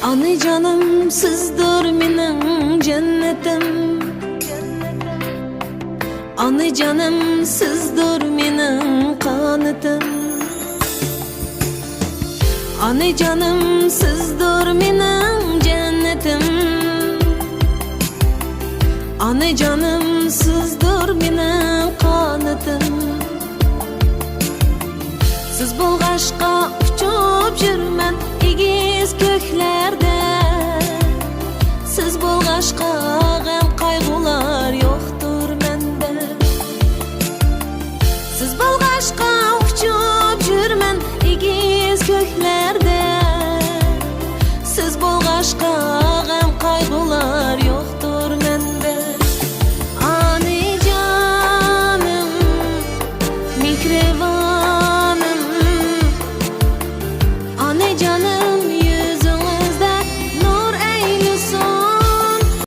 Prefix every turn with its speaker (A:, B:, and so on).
A: Ana canım sizdir mening cennetim. Ana canım sizdir mening qanotim. Ana canım sizdir mening cennetim. Ana canım sizdir mening qanotim. Siz bo'lg'ashqa uchib yurman egiz ko'klar